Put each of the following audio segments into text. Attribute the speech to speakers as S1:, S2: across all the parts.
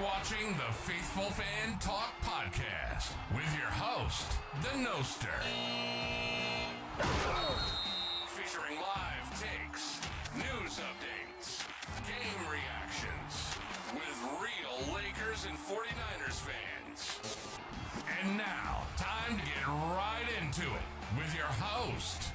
S1: watching the Faithful Fan Talk Podcast with your host, The Noster. Featuring live takes, news updates, game reactions, with real Lakers and 49ers fans. And now, time to get right into it with your host.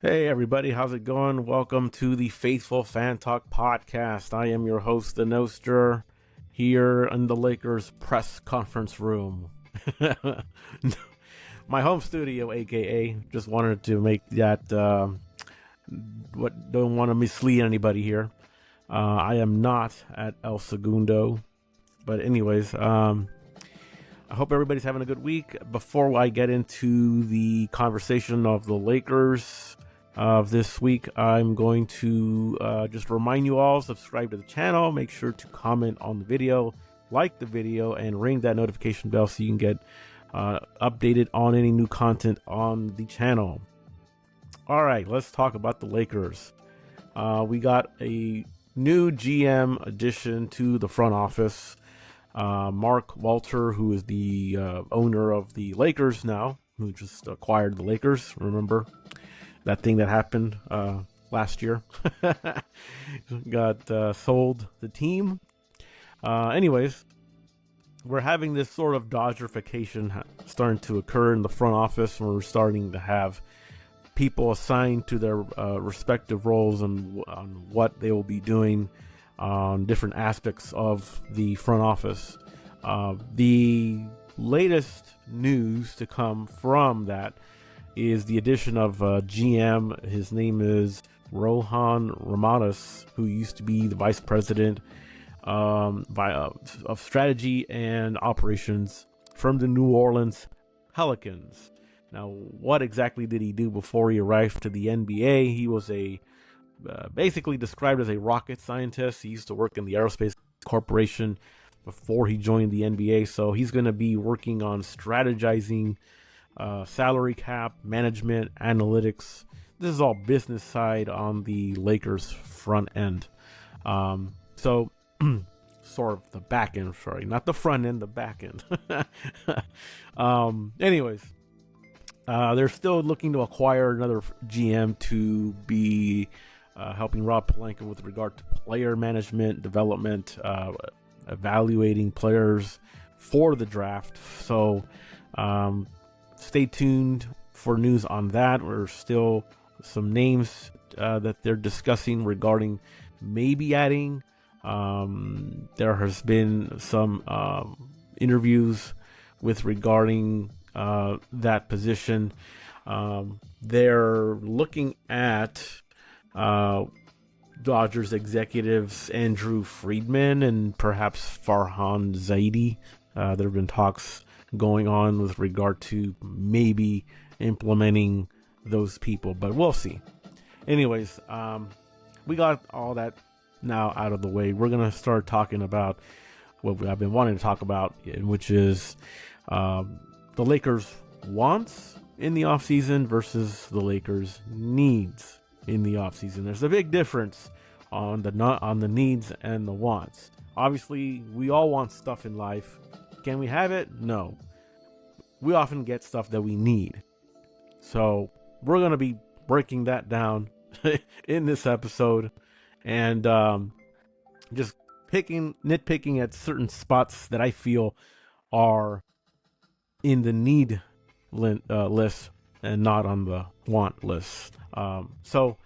S2: Hey everybody, how's it going? Welcome to the Faithful Fan Talk Podcast. I am your host, The Noster, here in the Lakers press conference room. My home studio, aka, just wanted to make that, don't want to mislead anybody here. I am not at El Segundo, but anyways, I hope everybody's having a good week. Before I get into the conversation of the Lakers of this week, I'm going to just remind you all, subscribe to the channel, make sure to comment on the video, like the video, and ring that notification bell so you can get updated on any new content on the channel. All right, let's talk about the Lakers. We got a new GM addition to the front office. Mark Walter, who is the owner of the Lakers now, who just acquired the Lakers. Remember that thing that happened last year? Got sold the team. Anyways, we're having this sort of Dodgerification starting to occur in the front office, and we're starting to have people assigned to their respective roles and on what they will be doing on different aspects of the front office. The latest news to come from that is the addition of GM. His name is Rohan Ramadas, who used to be the vice president of strategy and operations from the New Orleans Pelicans. Now, what exactly did he do before he arrived to the NBA? He was basically described as a rocket scientist. He used to work in the Aerospace Corporation before he joined the NBA. So he's going to be working on strategizing, salary cap, management, analytics. This is all business side on the Lakers front end. So sort of the back end, sorry, not the front end, the back end. Anyways, they're still looking to acquire another GM to be helping Rob Pelinka with regard to player management, development, evaluating players for the draft. So stay tuned for news on that. There's still some names that they're discussing regarding maybe adding. There has been some interviews with regarding that position. They're looking at Dodgers executives Andrew Friedman and perhaps Farhan Zaidi. There have been talks going on with regard to maybe implementing those people, but we'll see. Anyways, we got all that now out of the way. We're going to start talking about what I've been wanting to talk about, which is the Lakers' wants in the offseason versus the Lakers' needs in the offseason. There's a big difference on the needs and the wants. Obviously, we all want stuff in life. Can we have it? No. We often get stuff that we need. So we're going to be breaking that down in this episode and just nitpicking at certain spots that I feel are in the need list and not on the want list. So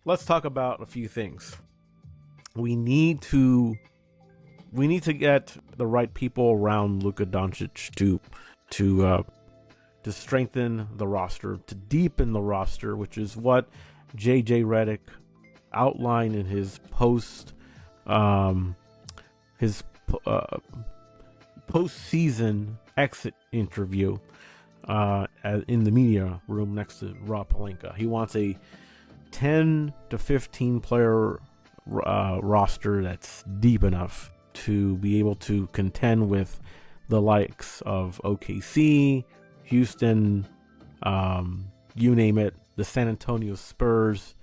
S2: let's talk about a few things. We need to get the right people around Luka Doncic to strengthen the roster, to deepen the roster, which is what JJ Redick outlined in his postseason exit interview in the media room next to Rob Pelinka. He wants a 10 to 15 player roster that's deep enough to be able to contend with the likes of OKC, Houston, you name it, the San Antonio Spurs,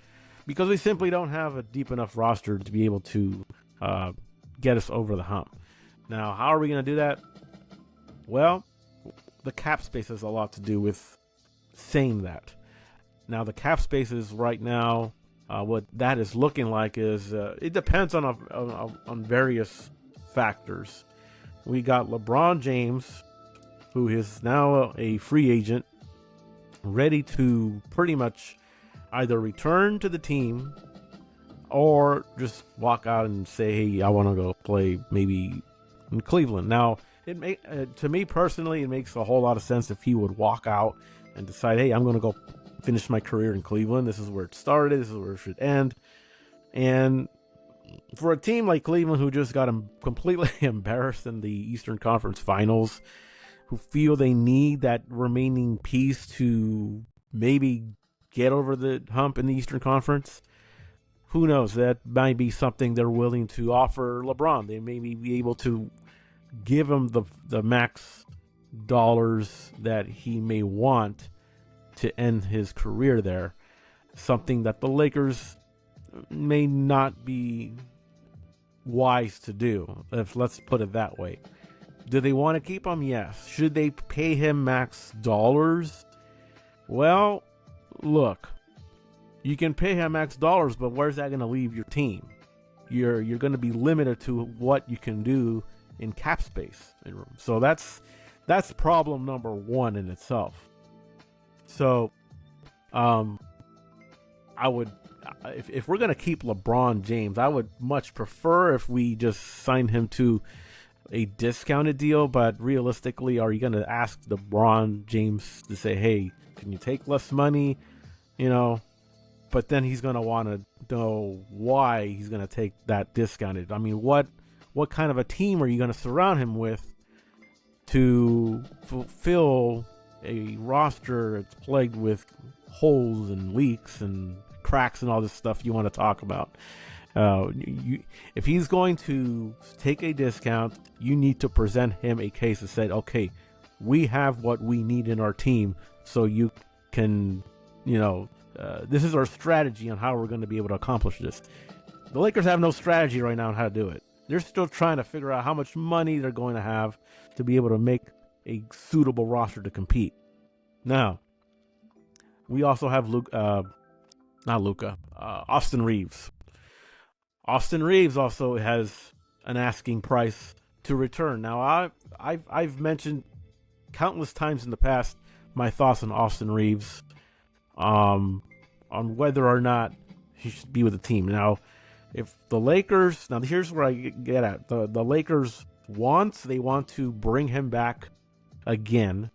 S2: because we simply don't have a deep enough roster to be able to get us over the hump. Now, how are we going to do that? Well, the cap space has a lot to do with saying that. Now, the cap space is right now, what that is looking like is it depends on various factors. We got LeBron James, who is now a free agent, ready to pretty much either return to the team or just walk out and say, hey, I want to go play maybe in Cleveland. Now, to me personally, it makes a whole lot of sense if he would walk out and decide, hey, I'm going to go finish my career in Cleveland. This is where it started. This is where it should end. And for a team like Cleveland, who just got completely embarrassed in the Eastern Conference Finals, who feel they need that remaining piece to maybe get over the hump in the Eastern Conference, who knows? That might be something they're willing to offer LeBron. They may be able to give him the max dollars that he may want to end his career there. Something that the Lakers may not be wise to do, let's put it that way. Do they want to keep him? Yes. Should they pay him max dollars? Well, look, you can pay him max dollars, but where's that going to leave your team? You're going to be limited to what you can do in cap space. So that's problem number one in itself. So, I would, if we're going to keep LeBron James, I would much prefer if we just sign him to a discounted deal. But realistically, are you going to ask LeBron James to say, hey, can you take less money? But then he's going to want to know why he's going to take that discounted. I mean, what kind of a team are you going to surround him with to fulfill a roster that's plagued with holes and leaks and cracks and all this stuff you want to talk about? If he's going to take a discount, you need to present him a case that said, okay, we have what we need in our team, so you can, this is our strategy on how we're going to be able to accomplish this. The Lakers have no strategy right now on how to do it. They're still trying to figure out how much money they're going to have to be able to make a suitable roster to compete. Now, we also have Austin Reeves. Austin Reeves also has an asking price to return. Now, I've mentioned countless times in the past my thoughts on Austin Reeves, on whether or not he should be with the team. Now, if the Lakers, now here's where I get at. The Lakers want to bring him back again.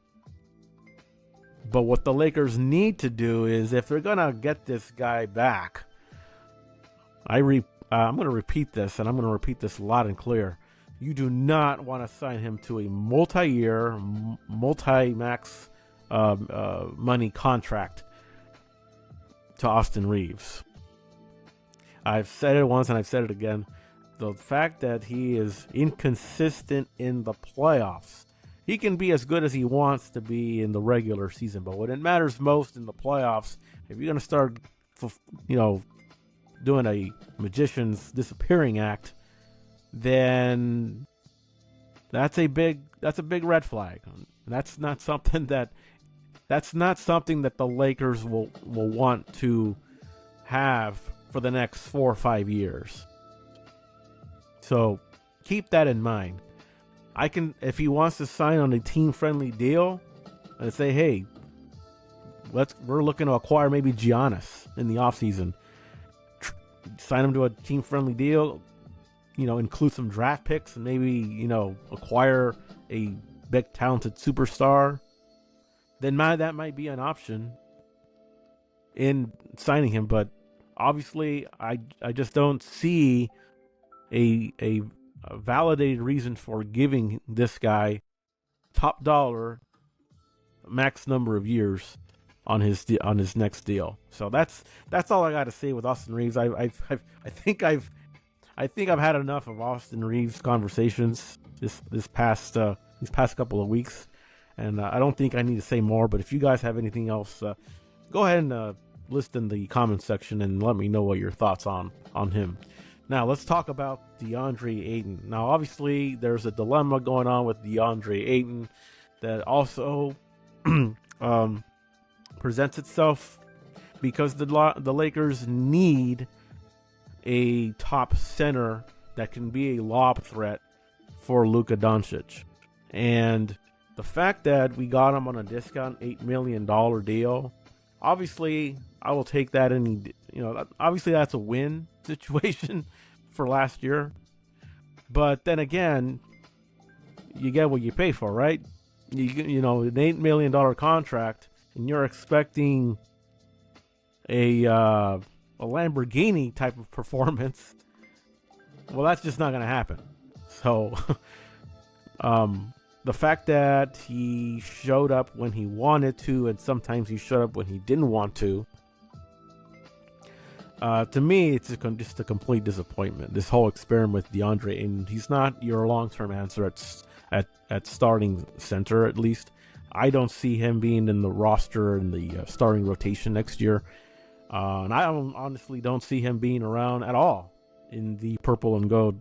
S2: But what the Lakers need to do is, if they're going to get this guy back, I'm going to repeat this, and I'm going to repeat this loud and clear. You do not want to sign him to a multi-year, multi-max money contract to Austin Reeves. I've said it once and I've said it again. The fact that he is inconsistent in the playoffs. He can be as good as he wants to be in the regular season, but when it matters most in the playoffs, if you're going to start, doing a magician's disappearing act, then that's a big red flag. That's not something that the Lakers will want to have for the next 4 or 5 years. So keep that in mind. If he wants to sign on a team-friendly deal and say, hey, we're looking to acquire maybe Giannis in the offseason, sign him to a team-friendly deal, include some draft picks and maybe, acquire a big talented superstar, then that might be an option in signing him. But obviously, I just don't see a validated reason for giving this guy top dollar, max number of years on his next deal. So that's all I got to say with Austin Reeves. I think I've had enough of Austin Reeves conversations these past couple of weeks, and I don't think I need to say more. But if you guys have anything else, go ahead and list in the comment section and let me know what your thoughts on him. Now let's talk about DeAndre Ayton. Now obviously there's a dilemma going on with DeAndre Ayton that also presents itself because the Lakers need a top center that can be a lob threat for Luka Doncic. And the fact that we got him on a discount $8 million deal, obviously I will take that obviously that's a win situation for last year. But then again, you get what you pay for, right? You know, an $8 million contract, and you're expecting a Lamborghini type of performance. Well, that's just not going to happen. So, the fact that he showed up when he wanted to, and sometimes he showed up when he didn't want to me, it's just a complete disappointment. This whole experiment with DeAndre, and he's not your long-term answer at starting center. At least I don't see him being in the roster in the starting rotation next year, and I honestly don't see him being around at all in the purple and gold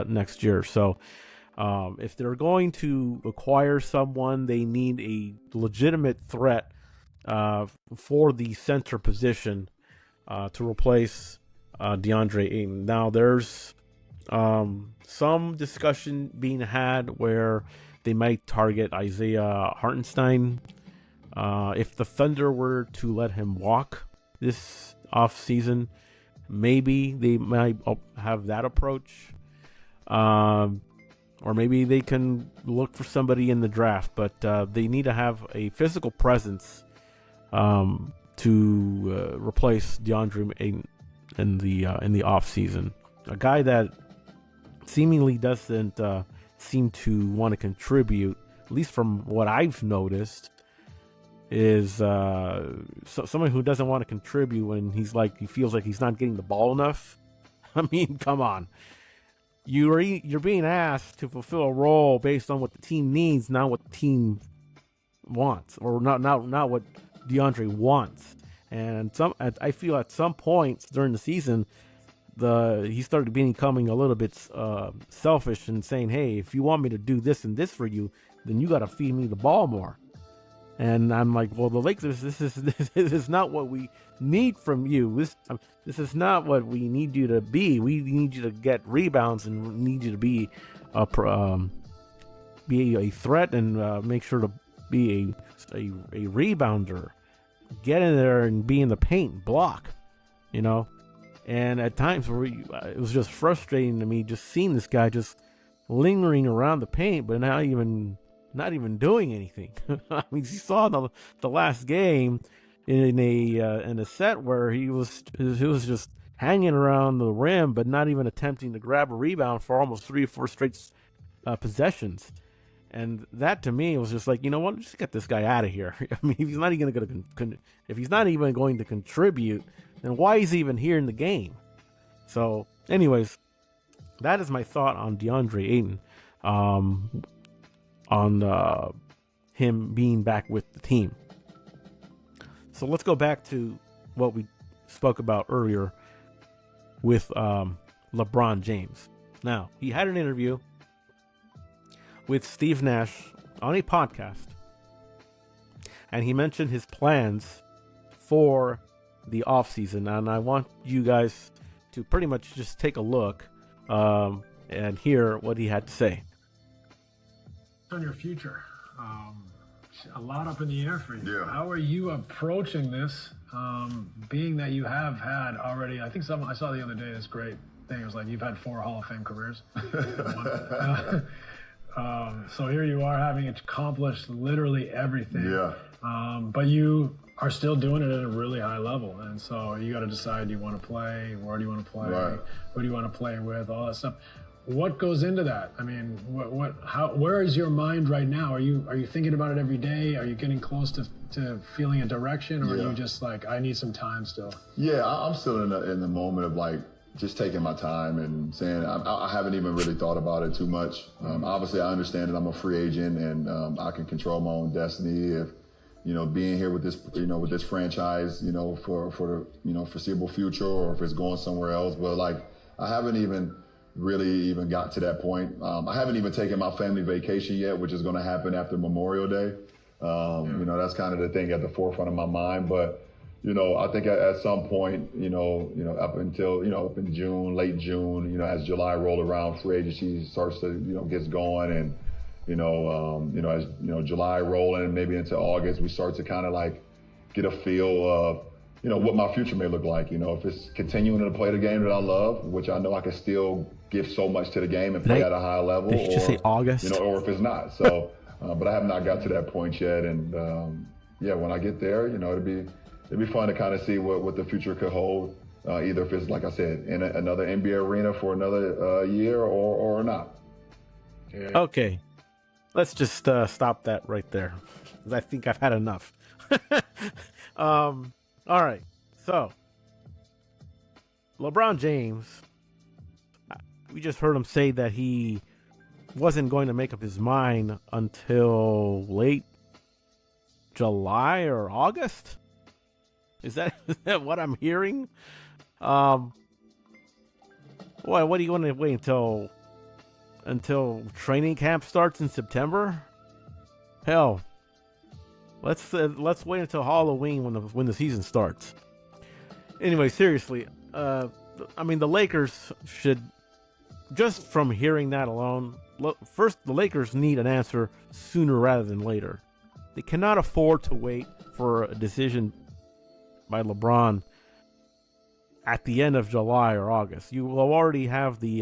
S2: next year. So if they're going to acquire someone, they need a legitimate threat for the center position to replace DeAndre Ayton. Now there's some discussion being had where they might target Isaiah Hartenstein. If the Thunder were to let him walk this offseason, maybe they might have that approach. Or maybe they can look for somebody in the draft, but they need to have a physical presence to replace DeAndre Ayton in the off season. A guy that seemingly doesn't seem to want to contribute, at least from what I've noticed, is someone who doesn't want to contribute when he feels like he's not getting the ball enough. I mean, come on. You're being asked to fulfill a role based on what the team needs, not what the team wants, or not what DeAndre wants. And I feel at some points during the season, he started becoming a little bit selfish and saying, "Hey, if you want me to do this and this for you, then you got to feed me the ball more." And I'm like, well, the Lakers, this is not what we need from you. This is not what we need you to be. We need you to get rebounds and we need you to be a threat and make sure to be a rebounder. Get in there and be in the paint, block, you know. And at times it was just frustrating to me just seeing this guy just lingering around the paint, but not even doing anything. I mean, you saw the last game in a set where he was just hanging around the rim, but not even attempting to grab a rebound for almost 3 or 4 straight possessions. And that to me was just like, you know what, just get this guy out of here. I mean, if he's not even going to contribute, then why is he even here in the game? So, anyways, that is my thought on DeAndre Ayton. On him being back with the team. So let's go back to what we spoke about earlier with LeBron James. Now, he had an interview with Steve Nash on a podcast, and he mentioned his plans for the offseason. And I want you guys to pretty much just take a look and hear what he had to say.
S3: On your future, a lot up in the air for you.
S4: Yeah.
S3: How are you approaching this? Being that you have had already, I think I saw the other day this great thing. It was like you've had 4 Hall of Fame careers. So here you are having accomplished literally everything.
S4: Yeah.
S3: But you are still doing it at a really high level, and so you got to decide: do you want to play? Where do you want to play?
S4: Right.
S3: Who do you want to play with? All that stuff. What goes into that? I mean, where is your mind right now? Are you thinking about it every day? Are you getting close to feeling a direction, or are you just like, I need some time still?
S4: Yeah, I'm still in the moment of like just taking my time and saying I haven't even really thought about it too much. Obviously, I understand that I'm a free agent and I can control my own destiny. being here with this franchise, for the, foreseeable future, or if it's going somewhere else. But like, I haven't even really got to that point. I haven't even taken my family vacation yet, which is going to happen after Memorial Day. That's kind of the thing at the forefront of my mind. But, I think at some point, up in June, late June, as July roll around, free agency starts to, gets going, and, as, July rolling, maybe into August, we start to kind of like get a feel of, what my future may look like. If it's continuing to play the game that I love, which I know I can still give so much to the game and play at a high level.
S2: Did you just say August?
S4: Or if it's not. So, but I have not got to that point yet. And when I get there, it'd be fun to kind of see what the future could hold. Either if it's, like I said, in another NBA arena for another year or not.
S3: Yeah.
S2: Okay. Let's just stop that right there, because I think I've had enough. All right. So, LeBron James, we just heard him say that he wasn't going to make up his mind until late July or August. Is that what I'm hearing? What do you want to wait until training camp starts in September? Hell, let's wait until Halloween when the season starts. Anyway, seriously, the Lakers should, just from hearing that alone, first, the Lakers need an answer sooner rather than later. They cannot afford to wait for a decision by LeBron at the end of July or August. You will already have the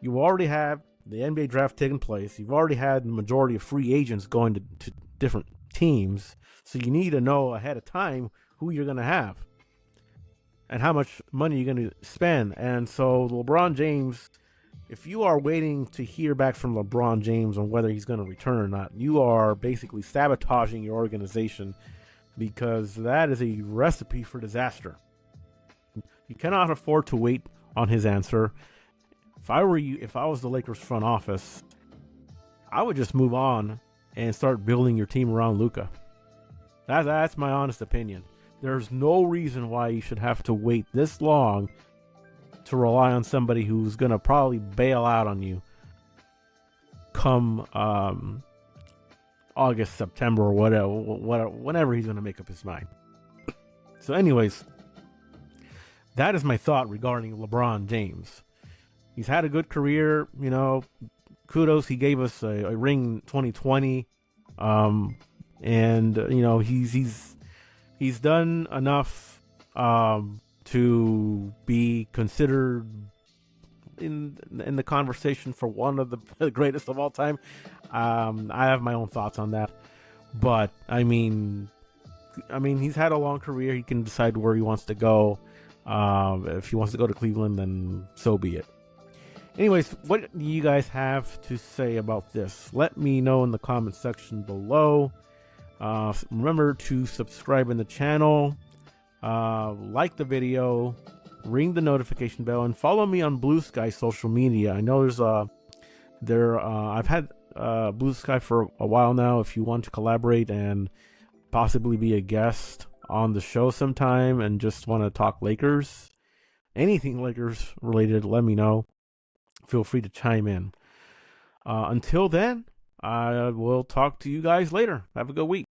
S2: NBA draft taking place. You've already had the majority of free agents going to different teams. So you need to know ahead of time who you're going to have and how much money you're going to spend. And so LeBron James, if you are waiting to hear back from LeBron James on whether he's going to return or not, you are basically sabotaging your organization, because that is a recipe for disaster. You cannot afford to wait on his answer. If I were you, if I was the Lakers front office, I would just move on and start building your team around Luka. That's my honest opinion. There's no reason why you should have to wait this long to rely on somebody who's going to probably bail out on you come August, September, or whatever, whenever he's going to make up his mind. So anyways, that is my thought regarding LeBron James. He's had a good career, kudos. He gave us a ring 2020. He's done enough to be considered in the conversation for one of the greatest of all time. I have my own thoughts on that, but I mean, he's had a long career. He can decide where he wants to go. If he wants to go to Cleveland, then so be it. Anyways, what do you guys have to say about this? Let me know in the comment section below. Remember to subscribe in the channel, like the video, ring the notification bell, and follow me on Blue Sky social media. I know I've had Blue Sky for a while now. If you want to collaborate and possibly be a guest on the show sometime and just want to talk Lakers, anything Lakers related, let me know. Feel free to chime in. Until then, I will talk to you guys later. Have a good week.